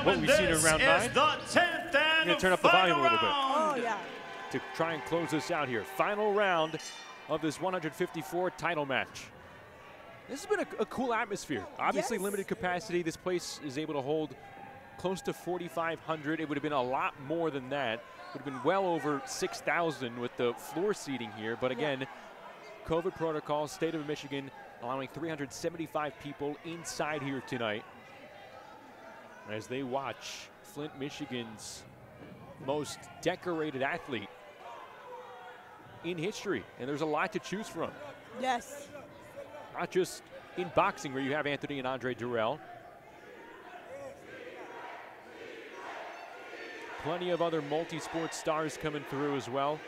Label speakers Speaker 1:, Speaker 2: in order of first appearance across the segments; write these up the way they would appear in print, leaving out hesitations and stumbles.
Speaker 1: what we've seen in round 9. I'm going to turn up the volume a little bit.
Speaker 2: Oh, yeah.
Speaker 1: To try and close this out here. Final round of this 154 title match. This has been a cool atmosphere. Obviously,
Speaker 2: yes.
Speaker 1: Limited capacity. This place is able to hold close to 4,500. It would have been a lot more than that. It would have been well over 6,000 with the floor seating here. But again, COVID protocol, state of Michigan allowing 375 people inside here tonight as they watch Flint, Michigan's most decorated athlete in history. And there's a lot to choose from.
Speaker 2: Yes.
Speaker 1: Not just in boxing where you have Anthony and Andre Durrell. Plenty of other multi-sport stars coming through as well.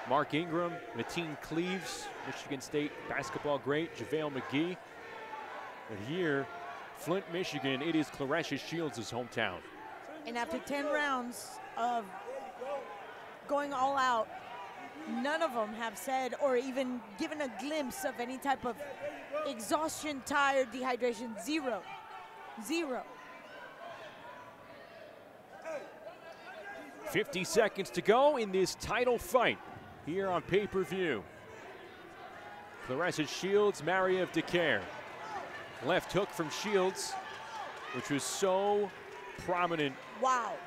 Speaker 1: Mark Ingram, Mateen Cleaves, Michigan State basketball great, JaVale McGee. But here, Flint, Michigan, it is Claressa Shields' hometown.
Speaker 2: And after 10 rounds of going all out, none of them have said or even given a glimpse of any type of exhaustion, tired, dehydration. Zero. Zero.
Speaker 1: 50 seconds to go in this title fight here on pay-per-view. Claressa Shields, Maria of Decarie. Left hook from Shields, which was so prominent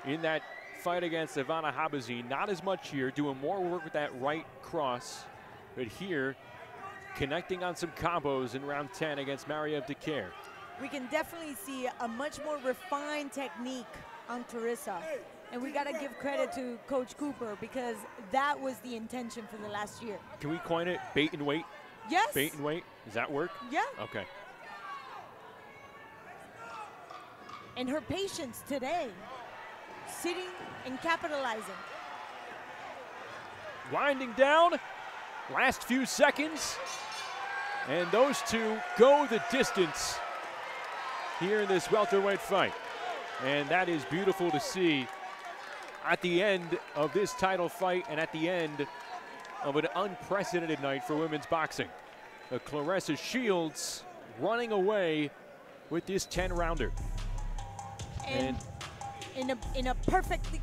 Speaker 1: in that fight against Ivana Habazi. Not as much here, doing more work with that right cross. But here, connecting on some combos in round 10 against Maria of Decarie.
Speaker 2: We can definitely see a much more refined technique on Claressa. And we got to give credit to Coach Cooper because that was the intention for the last year.
Speaker 1: Can we coin it bait and wait?
Speaker 2: Yes.
Speaker 1: Bait and wait? Does that work?
Speaker 2: Yeah.
Speaker 1: Okay.
Speaker 2: And her patience today, sitting and capitalizing.
Speaker 1: Winding down, last few seconds. And those two go the distance here in this welterweight fight. And that is beautiful to see at the end of this title fight and at the end of an unprecedented night for women's boxing. Claressa Shields running away with this 10-rounder.
Speaker 2: And in a perfectly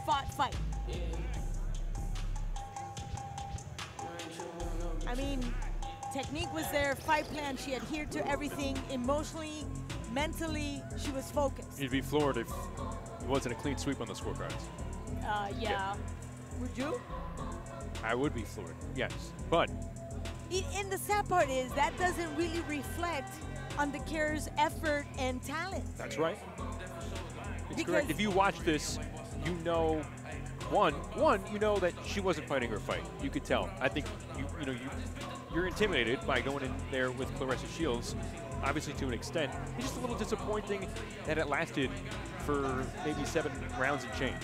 Speaker 2: fought fight. I mean, technique was there, fight plan, she adhered to everything, emotionally, mentally, she was focused.
Speaker 1: You'd be floored if it wasn't a clean sweep on the scorecards.
Speaker 2: Yeah. Would you?
Speaker 1: I would be floored, yes. But
Speaker 2: And the sad part is that doesn't really reflect on Decarie's effort and talent.
Speaker 1: That's right. It's correct. If you watch this, you know, one, you know that she wasn't fighting her fight. You could tell. I think you're intimidated by going in there with Claressa Shields, obviously to an extent. It's just a little disappointing that it lasted for maybe 7 rounds and change.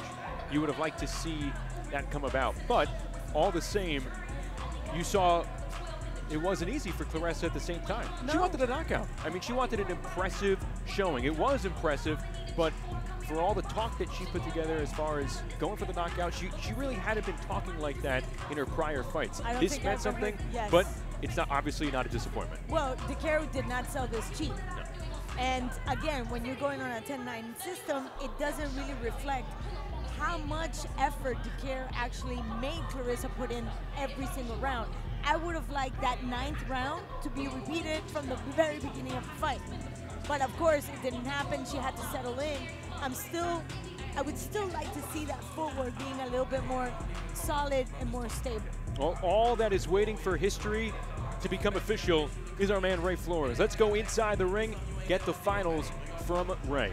Speaker 1: You would have liked to see that come about. But all the same, you saw it wasn't easy for Claressa at the same time. No. She wanted a knockout. I mean, she wanted an impressive showing. It was impressive, but for all the talk that she put together as far as going for the knockout, she really hadn't been talking like that in her prior fights. This meant something, but it's not obviously not a disappointment.
Speaker 2: Well, Decarie did not sell this cheap. No. And again, when you're going on a 10-9 system, it doesn't really reflect how much effort Decarie actually made Claressa put in every single round. I would have liked that 9th round to be repeated from the very beginning of the fight. But of course, it didn't happen. She had to settle in. I would still like to see that footwork being a little bit more solid and more stable.
Speaker 1: Well, all that is waiting for history to become official is our man Ray Flores. Let's go inside the ring, get the finals from Ray.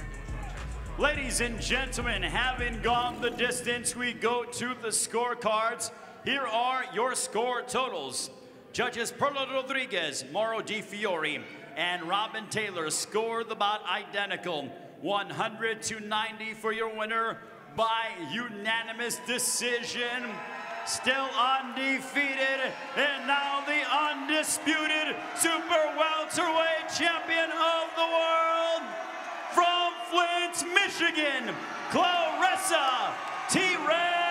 Speaker 3: Ladies and gentlemen, having gone the distance, we go to the scorecards. Here are your score totals. Judges Perla Rodriguez, Mauro Di Fiore, and Robin Taylor scored about identical. 100 to 90 for your winner by unanimous decision. Still undefeated, and now the undisputed super welterweight champion of the world, from Flint, Michigan, Claressa T-Ray